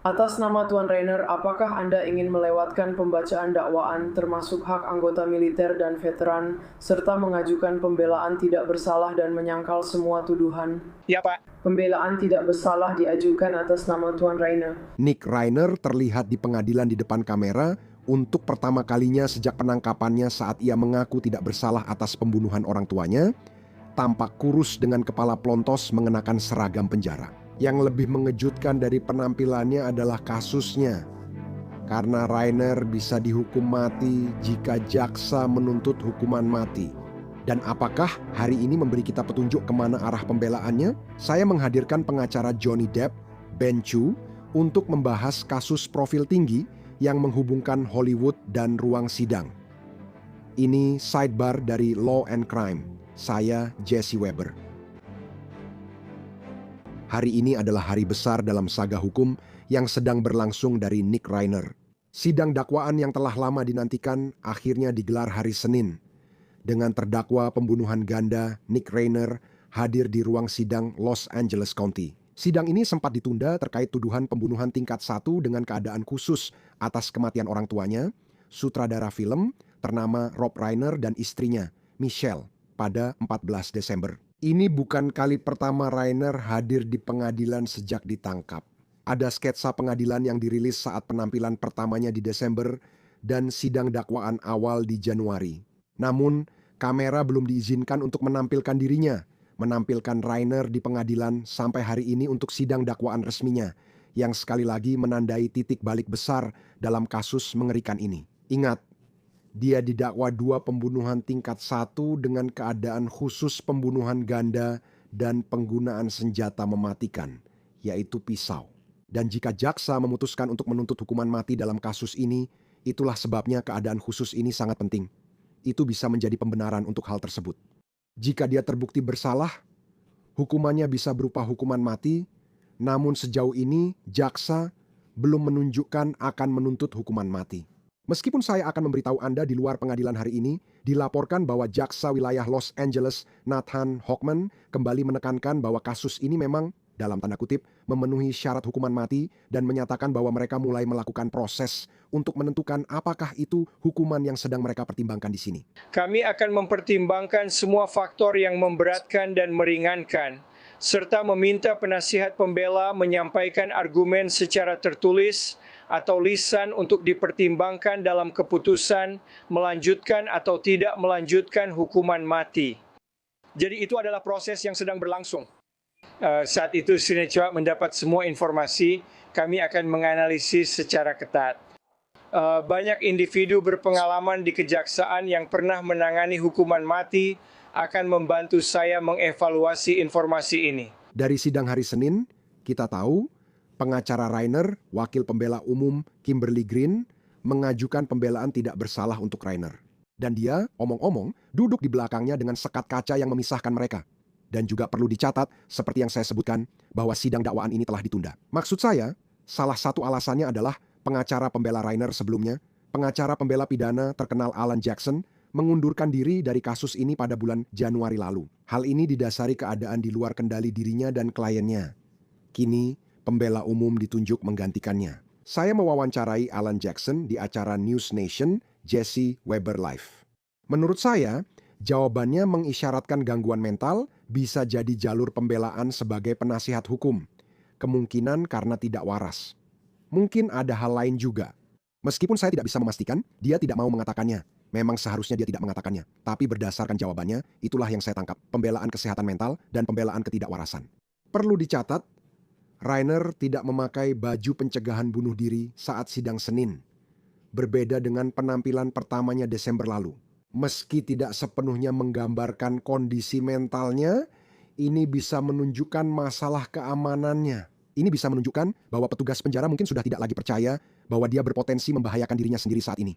Atas nama Tuan Rainer, apakah Anda ingin melewatkan pembacaan dakwaan termasuk hak anggota militer dan veteran, serta mengajukan pembelaan tidak bersalah dan menyangkal semua tuduhan? Ya, Pak. Pembelaan tidak bersalah diajukan atas nama Tuan Rainer. Nick Rainer terlihat di pengadilan di depan kamera untuk pertama kalinya sejak penangkapannya saat ia mengaku tidak bersalah atas pembunuhan orang tuanya, tampak kurus dengan kepala plontos mengenakan seragam penjara. Yang lebih mengejutkan dari penampilannya adalah kasusnya. Karena Rainer bisa dihukum mati jika jaksa menuntut hukuman mati. Dan apakah hari ini memberi kita petunjuk kemana arah pembelaannya? Saya menghadirkan pengacara Johnny Depp, Ben Chu, untuk membahas kasus profil tinggi yang menghubungkan Hollywood dan ruang sidang. Ini sidebar dari Law and Crime. Saya Jesse Weber. Hari ini adalah hari besar dalam saga hukum yang sedang berlangsung dari Nick Rainer. Sidang dakwaan yang telah lama dinantikan akhirnya digelar hari Senin. Dengan terdakwa pembunuhan ganda Nick Rainer hadir di ruang sidang Los Angeles County. Sidang ini sempat ditunda terkait tuduhan pembunuhan tingkat 1 dengan keadaan khusus atas kematian orang tuanya, sutradara film ternama Rob Reiner dan istrinya, Michelle, pada 14 Desember. Ini bukan kali pertama Rainer hadir di pengadilan sejak ditangkap. Ada sketsa pengadilan yang dirilis saat penampilan pertamanya di Desember dan sidang dakwaan awal di Januari. Namun, kamera belum diizinkan untuk menampilkan dirinya, menampilkan Rainer di pengadilan sampai hari ini untuk sidang dakwaan resminya, yang sekali lagi menandai titik balik besar dalam kasus mengerikan ini. Ingat, dia didakwa 2 pembunuhan tingkat 1 dengan keadaan khusus pembunuhan ganda dan penggunaan senjata mematikan, yaitu pisau. Dan jika jaksa memutuskan untuk menuntut hukuman mati dalam kasus ini, itulah sebabnya keadaan khusus ini sangat penting. Itu bisa menjadi pembenaran untuk hal tersebut. Jika dia terbukti bersalah, hukumannya bisa berupa hukuman mati, namun sejauh ini jaksa belum menunjukkan akan menuntut hukuman mati. Meskipun saya akan memberitahu Anda di luar pengadilan hari ini, dilaporkan bahwa jaksa wilayah Los Angeles, Nathan Hochman, kembali menekankan bahwa kasus ini memang, dalam tanda kutip, memenuhi syarat hukuman mati dan menyatakan bahwa mereka mulai melakukan proses untuk menentukan apakah itu hukuman yang sedang mereka pertimbangkan di sini. Kami akan mempertimbangkan semua faktor yang memberatkan dan meringankan, serta meminta penasihat pembela menyampaikan argumen secara tertulis atau lisan untuk dipertimbangkan dalam keputusan melanjutkan atau tidak melanjutkan hukuman mati. Jadi itu adalah proses yang sedang berlangsung. Saat itu Sinecua mendapat semua informasi, kami akan menganalisis secara ketat. Banyak individu berpengalaman di kejaksaan yang pernah menangani hukuman mati akan membantu saya mengevaluasi informasi ini. Dari sidang hari Senin, kita tahu pengacara Rainer, wakil pembela umum Kimberly Green, mengajukan pembelaan tidak bersalah untuk Rainer. Dan dia, omong-omong, duduk di belakangnya dengan sekat kaca yang memisahkan mereka. Dan juga perlu dicatat, seperti yang saya sebutkan, bahwa sidang dakwaan ini telah ditunda. Maksud saya, salah satu alasannya adalah pengacara pembela Rainer sebelumnya, pengacara pembela pidana terkenal Alan Jackson, mengundurkan diri dari kasus ini pada bulan Januari lalu. Hal ini didasari keadaan di luar kendali dirinya dan kliennya. Kini, pembela umum ditunjuk menggantikannya. Saya mewawancarai Alan Jackson di acara News Nation, Jesse Weber Live. Menurut saya, jawabannya mengisyaratkan gangguan mental bisa jadi jalur pembelaan sebagai penasihat hukum. Kemungkinan karena tidak waras. Mungkin ada hal lain juga. Meskipun saya tidak bisa memastikan, dia tidak mau mengatakannya. Memang seharusnya dia tidak mengatakannya. Tapi berdasarkan jawabannya, itulah yang saya tangkap. Pembelaan kesehatan mental dan pembelaan ketidakwarasan. Perlu dicatat, Rainer tidak memakai baju pencegahan bunuh diri saat sidang Senin. Berbeda dengan penampilan pertamanya Desember lalu. Meski tidak sepenuhnya menggambarkan kondisi mentalnya, ini bisa menunjukkan masalah keamanannya. Ini bisa menunjukkan bahwa petugas penjara mungkin sudah tidak lagi percaya bahwa dia berpotensi membahayakan dirinya sendiri saat ini.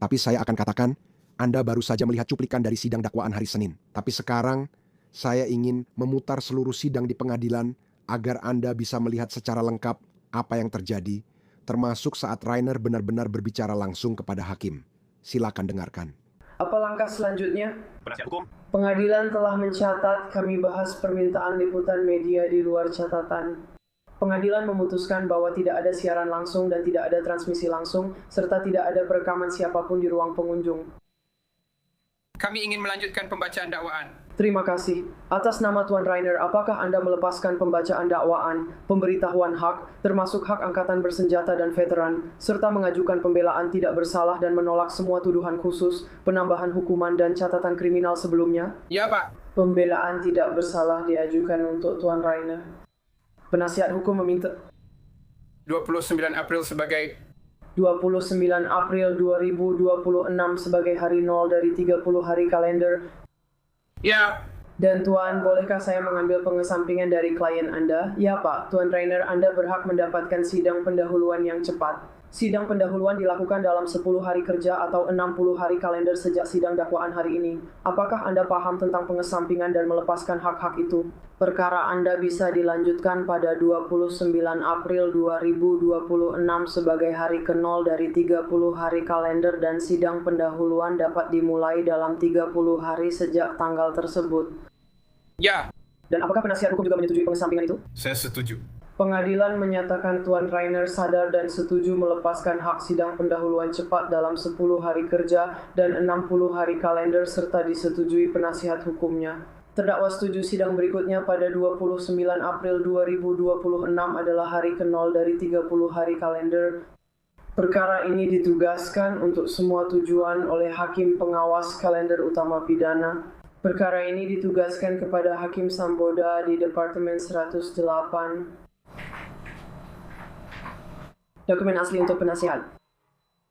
Tapi saya akan katakan, Anda baru saja melihat cuplikan dari sidang dakwaan hari Senin. Tapi sekarang, saya ingin memutar seluruh sidang di pengadilan agar Anda bisa melihat secara lengkap apa yang terjadi, termasuk saat Rainer benar-benar berbicara langsung kepada hakim. Silakan dengarkan. Apa langkah selanjutnya? Penasihat hukum. Pengadilan telah mencatat, kami bahas permintaan liputan media di luar catatan. Pengadilan memutuskan bahwa tidak ada siaran langsung dan tidak ada transmisi langsung, serta tidak ada perekaman siapapun di ruang pengunjung. Kami ingin melanjutkan pembacaan dakwaan. Terima kasih. Atas nama Tuan Rainer, apakah Anda melepaskan pembacaan dakwaan, pemberitahuan hak, termasuk hak angkatan bersenjata dan veteran, serta mengajukan pembelaan tidak bersalah dan menolak semua tuduhan khusus, penambahan hukuman dan catatan kriminal sebelumnya? Ya, Pak. Pembelaan tidak bersalah diajukan untuk Tuan Rainer. Penasihat hukum meminta 29 April sebagai 29 April 2026 sebagai hari 0 dari 30 hari kalender. Ya. Dan Tuan, bolehkah saya mengambil pengesampingan dari klien Anda? Ya Pak, Tuan Rainer, Anda berhak mendapatkan sidang pendahuluan yang cepat. Sidang pendahuluan dilakukan dalam 10 hari kerja atau 60 hari kalender sejak sidang dakwaan hari ini. Apakah Anda paham tentang pengesampingan dan melepaskan hak-hak itu? Perkara Anda bisa dilanjutkan pada 29 April 2026 sebagai hari ke-0 dari 30 hari kalender dan sidang pendahuluan dapat dimulai dalam 30 hari sejak tanggal tersebut. Ya. Dan apakah penasihat hukum juga menyetujui pengesampingan itu? Saya setuju. Pengadilan menyatakan Tuan Rainer sadar dan setuju melepaskan hak sidang pendahuluan cepat dalam 10 hari kerja dan 60 hari kalender serta disetujui penasihat hukumnya. Terdakwa setuju sidang berikutnya pada 29 April 2026 adalah hari ke-0 dari 30 hari kalender. Perkara ini ditugaskan untuk semua tujuan oleh Hakim Pengawas Kalender Utama Pidana. Perkara ini ditugaskan kepada Hakim Samboda di Departemen 108. Dokumen asli untuk penasihat.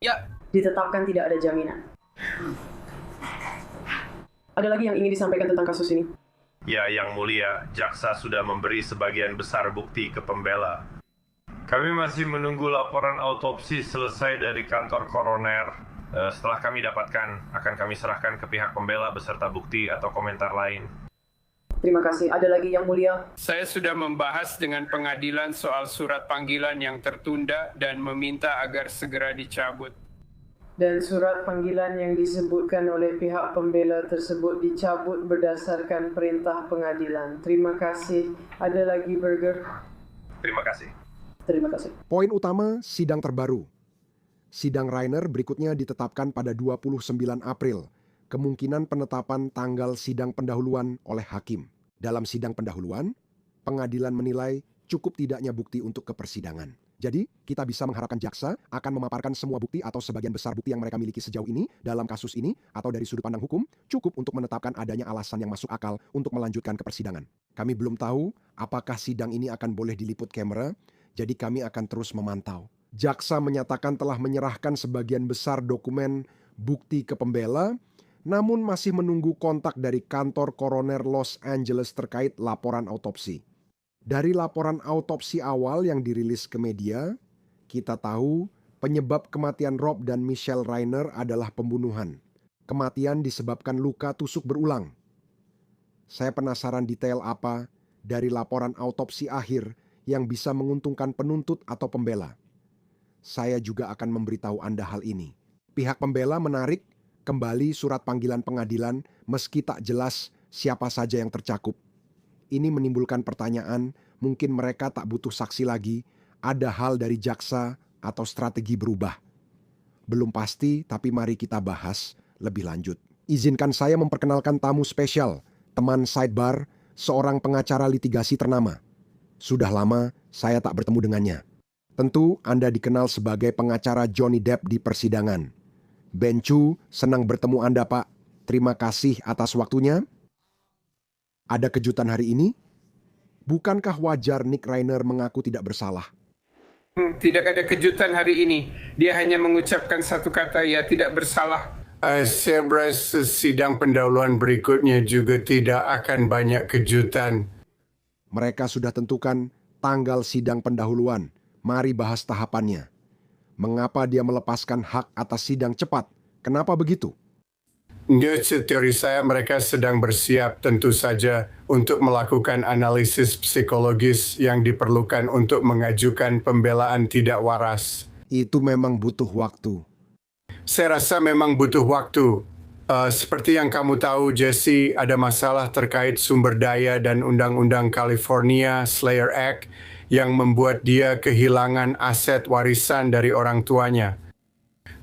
Ya. Ditetapkan tidak ada jaminan. Ada lagi yang ingin disampaikan tentang kasus ini? Ya, Yang Mulia, jaksa sudah memberi sebagian besar bukti ke pembela. Kami masih menunggu laporan autopsi selesai dari kantor koroner. Setelah kami dapatkan, akan kami serahkan ke pihak pembela beserta bukti atau komentar lain. Terima kasih. Ada lagi Yang Mulia? Saya sudah membahas dengan pengadilan soal surat panggilan yang tertunda dan meminta agar segera dicabut. Dan surat panggilan yang disebutkan oleh pihak pembela tersebut dicabut berdasarkan perintah pengadilan. Terima kasih. Ada lagi Berger? Terima kasih. Terima kasih. Poin utama sidang terbaru. Sidang Rainer berikutnya ditetapkan pada 29 April. Kemungkinan penetapan tanggal sidang pendahuluan oleh hakim. Dalam sidang pendahuluan, pengadilan menilai cukup tidaknya bukti untuk kepersidangan. Jadi, kita bisa mengharapkan jaksa akan memaparkan semua bukti atau sebagian besar bukti yang mereka miliki sejauh ini dalam kasus ini atau dari sudut pandang hukum cukup untuk menetapkan adanya alasan yang masuk akal untuk melanjutkan ke persidangan. Kami belum tahu apakah sidang ini akan boleh diliput kamera, jadi kami akan terus memantau. Jaksa menyatakan telah menyerahkan sebagian besar dokumen bukti ke pembela, namun masih menunggu kontak dari kantor koroner Los Angeles terkait laporan autopsi. Dari laporan autopsi awal yang dirilis ke media, kita tahu penyebab kematian Rob dan Michelle Rainer adalah pembunuhan. Kematian disebabkan luka tusuk berulang. Saya penasaran detail apa dari laporan autopsi akhir yang bisa menguntungkan penuntut atau pembela. Saya juga akan memberitahu Anda hal ini. Pihak pembela menarik kembali surat panggilan pengadilan meski tak jelas siapa saja yang tercakup. Ini menimbulkan pertanyaan, mungkin mereka tak butuh saksi lagi, ada hal dari jaksa atau strategi berubah. Belum pasti, tapi mari kita bahas lebih lanjut. Izinkan saya memperkenalkan tamu spesial, teman sidebar, seorang pengacara litigasi ternama. Sudah lama saya tak bertemu dengannya. Tentu Anda dikenal sebagai pengacara Johnny Depp di persidangan. Ben Chu, senang bertemu Anda, Pak. Terima kasih atas waktunya. Ada kejutan hari ini? Bukankah wajar Nick Rainer mengaku tidak bersalah? Tidak ada kejutan hari ini. Dia hanya mengucapkan satu kata, ya tidak bersalah. Saya berasa sidang pendahuluan berikutnya juga tidak akan banyak kejutan. Mereka sudah tentukan tanggal sidang pendahuluan. Mari bahas tahapannya. Mengapa dia melepaskan hak atas sidang cepat? Kenapa begitu? Menurut teori saya, mereka sedang bersiap tentu saja untuk melakukan analisis psikologis yang diperlukan untuk mengajukan pembelaan tidak waras. Itu memang butuh waktu. Saya rasa memang butuh waktu. Seperti yang kamu tahu, Jesse, ada masalah terkait sumber daya dan Undang-Undang California Slayer Act yang membuat dia kehilangan aset warisan dari orang tuanya.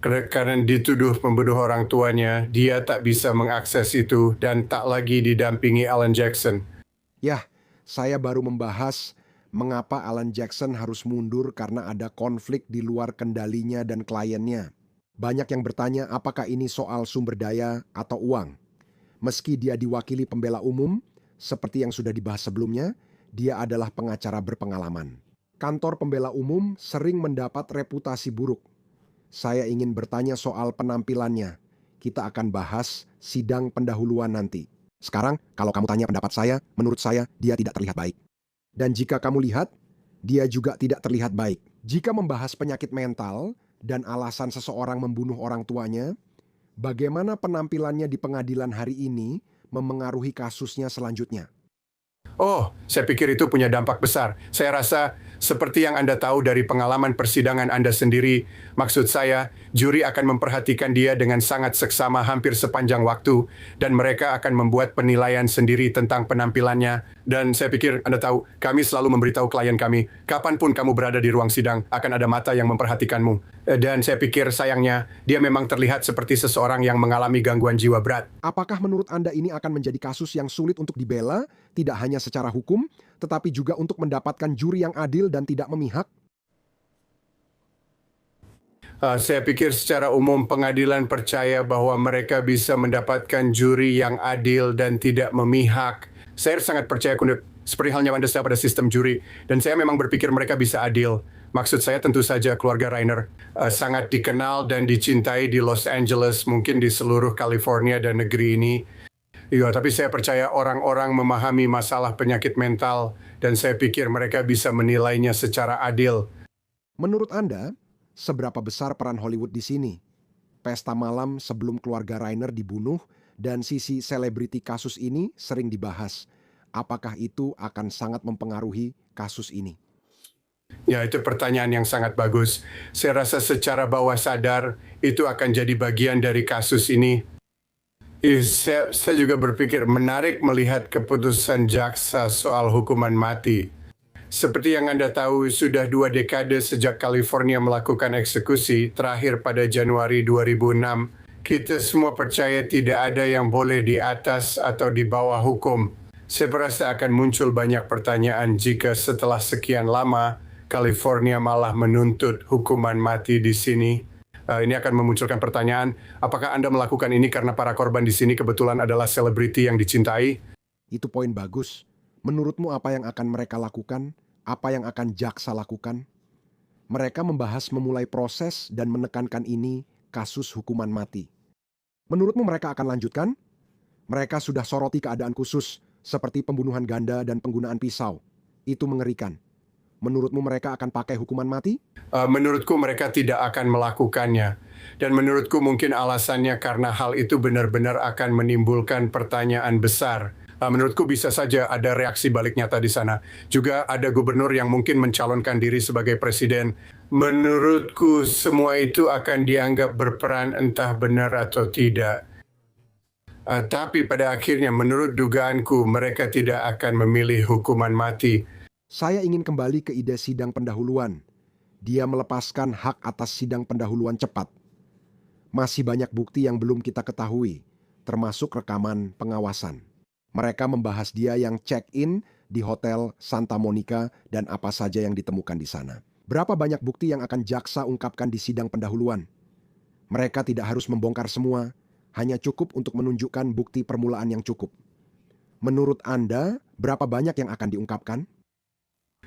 Karena dituduh membunuh orang tuanya, dia tak bisa mengakses itu dan tak lagi didampingi Alan Jackson. Yah, saya baru membahas mengapa Alan Jackson harus mundur karena ada konflik di luar kendalinya dan kliennya. Banyak yang bertanya apakah ini soal sumber daya atau uang. Meski dia diwakili pembela umum, seperti yang sudah dibahas sebelumnya, dia adalah pengacara berpengalaman. Kantor pembela umum sering mendapat reputasi buruk. Saya ingin bertanya soal penampilannya. Kita akan bahas sidang pendahuluan nanti. Sekarang, kalau kamu tanya pendapat saya, menurut saya, dia tidak terlihat baik. Dan jika kamu lihat, dia juga tidak terlihat baik. Jika membahas penyakit mental dan alasan seseorang membunuh orang tuanya, bagaimana penampilannya di pengadilan hari ini memengaruhi kasusnya selanjutnya? Oh, saya pikir itu punya dampak besar. Saya rasa seperti yang Anda tahu dari pengalaman persidangan Anda sendiri, maksud saya, juri akan memperhatikan dia dengan sangat seksama hampir sepanjang waktu, dan mereka akan membuat penilaian sendiri tentang penampilannya. Dan saya pikir Anda tahu, kami selalu memberitahu klien kami, kapanpun kamu berada di ruang sidang, akan ada mata yang memperhatikanmu. Dan saya pikir sayangnya, dia memang terlihat seperti seseorang yang mengalami gangguan jiwa berat. Apakah menurut Anda ini akan menjadi kasus yang sulit untuk dibela, tidak hanya secara hukum, tetapi juga untuk mendapatkan juri yang adil dan tidak memihak? Saya pikir secara umum pengadilan percaya bahwa mereka bisa mendapatkan juri yang adil dan tidak memihak. Saya sangat percaya seperti halnya Anda pada sistem juri, dan saya memang berpikir mereka bisa adil. Maksud saya tentu saja keluarga Reiner sangat dikenal dan dicintai di Los Angeles, mungkin di seluruh California dan negeri ini. Iya, tapi saya percaya orang-orang memahami masalah penyakit mental dan saya pikir mereka bisa menilainya secara adil. Menurut Anda, seberapa besar peran Hollywood di sini? Pesta malam sebelum keluarga Reiner dibunuh dan sisi selebriti kasus ini sering dibahas. Apakah itu akan sangat mempengaruhi kasus ini? Ya, itu pertanyaan yang sangat bagus. Saya rasa secara bawah sadar itu akan jadi bagian dari kasus ini. Saya juga berpikir menarik melihat keputusan jaksa soal hukuman mati. Seperti yang Anda tahu, sudah 2 dekade sejak California melakukan eksekusi, terakhir pada Januari 2006. Kita semua percaya tidak ada yang boleh di atas atau di bawah hukum. Saya merasa akan muncul banyak pertanyaan jika setelah sekian lama, California malah menuntut hukuman mati di sini. Ini akan memunculkan pertanyaan, apakah Anda melakukan ini karena para korban di sini kebetulan adalah selebriti yang dicintai? Itu poin bagus. Menurutmu apa yang akan mereka lakukan? Apa yang akan jaksa lakukan? Mereka membahas memulai proses dan menekankan ini kasus hukuman mati. Menurutmu mereka akan lanjutkan? Mereka sudah soroti keadaan khusus seperti pembunuhan ganda dan penggunaan pisau. Itu mengerikan. Menurutmu mereka akan pakai hukuman mati? Menurutku mereka tidak akan melakukannya. Dan menurutku mungkin alasannya karena hal itu benar-benar akan menimbulkan pertanyaan besar. Menurutku bisa saja ada reaksi balik nyata di sana. Juga ada gubernur yang mungkin mencalonkan diri sebagai presiden. Menurutku semua itu akan dianggap berperan entah benar atau tidak. Tapi pada akhirnya menurut dugaanku mereka tidak akan memilih hukuman mati. Saya ingin kembali ke ide sidang pendahuluan. Dia melepaskan hak atas sidang pendahuluan cepat. Masih banyak bukti yang belum kita ketahui, termasuk rekaman pengawasan. Mereka membahas dia yang check-in di Hotel Santa Monica dan apa saja yang ditemukan di sana. Berapa banyak bukti yang akan jaksa ungkapkan di sidang pendahuluan? Mereka tidak harus membongkar semua, hanya cukup untuk menunjukkan bukti permulaan yang cukup. Menurut Anda, berapa banyak yang akan diungkapkan?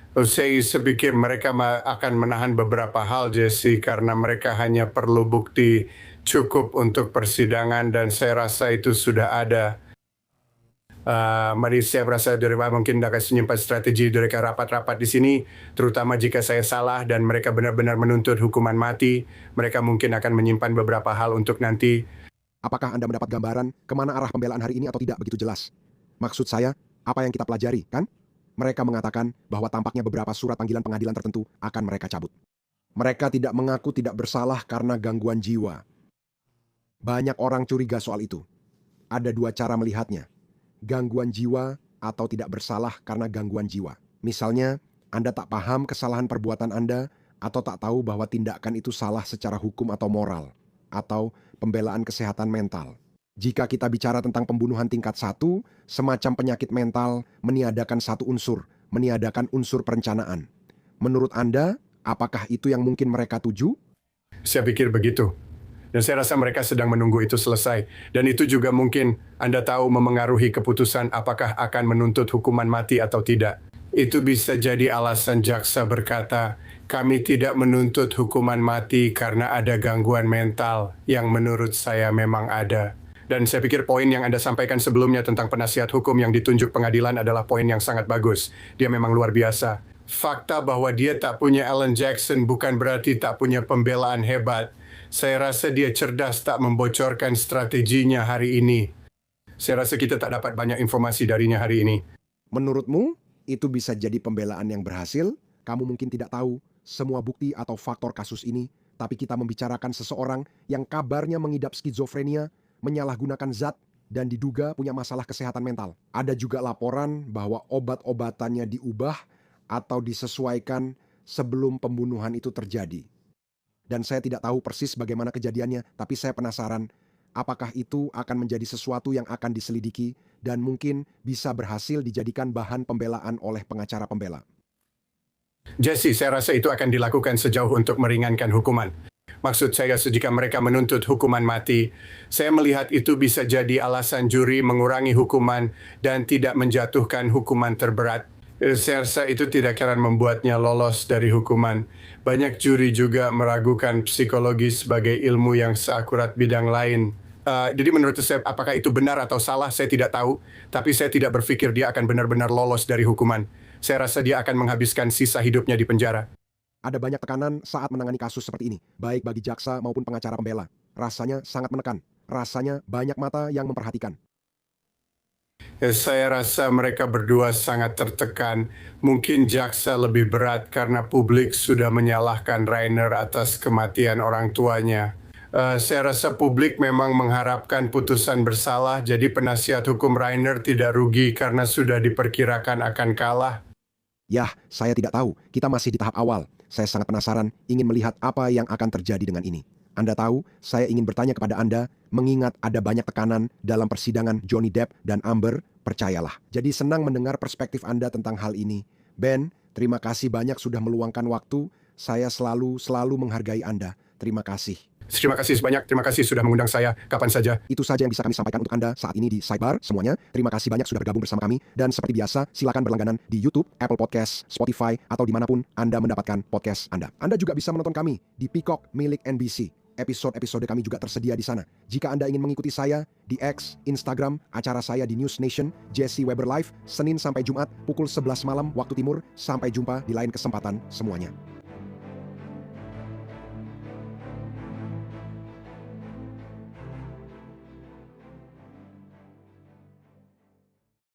Saya pikir mereka akan menahan beberapa hal, Jesse, karena mereka hanya perlu bukti cukup untuk persidangan dan saya rasa itu sudah ada. Mari saya merasa dari mungkin akan menyimpan strategi dari rapat-rapat di sini, terutama jika saya salah dan mereka benar-benar menuntut hukuman mati, mereka mungkin akan menyimpan beberapa hal untuk nanti. Apakah Anda mendapat gambaran kemana arah pembelaan hari ini atau tidak begitu jelas? Maksud saya, apa yang kita pelajari, kan? Mereka mengatakan bahwa tampaknya beberapa surat panggilan pengadilan tertentu akan mereka cabut. Mereka tidak mengaku tidak bersalah karena gangguan jiwa. Banyak orang curiga soal itu. Ada 2 cara melihatnya. Gangguan jiwa atau tidak bersalah karena gangguan jiwa. Misalnya, Anda tak paham kesalahan perbuatan Anda, atau tak tahu bahwa tindakan itu salah secara hukum atau moral, atau pembelaan kesehatan mental. Jika kita bicara tentang pembunuhan tingkat 1, semacam penyakit mental meniadakan satu unsur, meniadakan unsur perencanaan. Menurut Anda, apakah itu yang mungkin mereka tuju? Saya pikir begitu. Dan saya rasa mereka sedang menunggu itu selesai. Dan itu juga mungkin Anda tahu memengaruhi keputusan apakah akan menuntut hukuman mati atau tidak. Itu bisa jadi alasan jaksa berkata, kami tidak menuntut hukuman mati karena ada gangguan mental yang menurut saya memang ada. Dan saya pikir poin yang Anda sampaikan sebelumnya tentang penasihat hukum yang ditunjuk pengadilan adalah poin yang sangat bagus. Dia memang luar biasa. Fakta bahwa dia tak punya Alan Jackson bukan berarti tak punya pembelaan hebat. Saya rasa dia cerdas tak membocorkan strateginya hari ini. Saya rasa kita tak dapat banyak informasi darinya hari ini. Menurutmu, itu bisa jadi pembelaan yang berhasil? Kamu mungkin tidak tahu semua bukti atau faktor kasus ini, tapi kita membicarakan seseorang yang kabarnya mengidap skizofrenia, menyalahgunakan zat, dan diduga punya masalah kesehatan mental. Ada juga laporan bahwa obat-obatannya diubah atau disesuaikan sebelum pembunuhan itu terjadi. Dan saya tidak tahu persis bagaimana kejadiannya, tapi saya penasaran apakah itu akan menjadi sesuatu yang akan diselidiki dan mungkin bisa berhasil dijadikan bahan pembelaan oleh pengacara pembela. Jesse, saya rasa itu akan dilakukan sejauh untuk meringankan hukuman. Maksud saya, jika mereka menuntut hukuman mati, saya melihat itu bisa jadi alasan juri mengurangi hukuman dan tidak menjatuhkan hukuman terberat. Saya rasa itu tidak akan membuatnya lolos dari hukuman. Banyak juri juga meragukan psikologi sebagai ilmu yang seakurat bidang lain. Jadi menurut saya, apakah itu benar atau salah, saya tidak tahu. Tapi saya tidak berpikir dia akan benar-benar lolos dari hukuman. Saya rasa dia akan menghabiskan sisa hidupnya di penjara. Ada banyak tekanan saat menangani kasus seperti ini, baik bagi jaksa maupun pengacara pembela. Rasanya sangat menekan. Rasanya banyak mata yang memperhatikan. Saya rasa mereka berdua sangat tertekan. Mungkin jaksa lebih berat karena publik sudah menyalahkan Rainer atas kematian orang tuanya. Saya rasa publik memang mengharapkan putusan bersalah, jadi penasihat hukum Rainer tidak rugi karena sudah diperkirakan akan kalah. Yah, saya tidak tahu. Kita masih di tahap awal. Saya sangat penasaran, ingin melihat apa yang akan terjadi dengan ini. Anda tahu, saya ingin bertanya kepada Anda, mengingat ada banyak tekanan dalam persidangan Johnny Depp dan Amber, percayalah. Jadi senang mendengar perspektif Anda tentang hal ini. Ben, terima kasih banyak sudah meluangkan waktu. Saya selalu menghargai Anda. Terima kasih. Terima kasih sebanyak, terima kasih sudah mengundang saya kapan saja. Itu saja yang bisa kami sampaikan untuk Anda saat ini di Sidebar semuanya. Terima kasih banyak sudah bergabung bersama kami. Dan seperti biasa, silakan berlangganan di YouTube, Apple Podcast, Spotify, atau dimanapun Anda mendapatkan podcast Anda. Anda juga bisa menonton kami di Peacock milik NBC. Episode-episode kami juga tersedia di sana. Jika Anda ingin mengikuti saya di X, Instagram, acara saya di News Nation, Jesse Weber Live, Senin sampai Jumat, pukul 11 malam waktu timur. Sampai jumpa di lain kesempatan semuanya.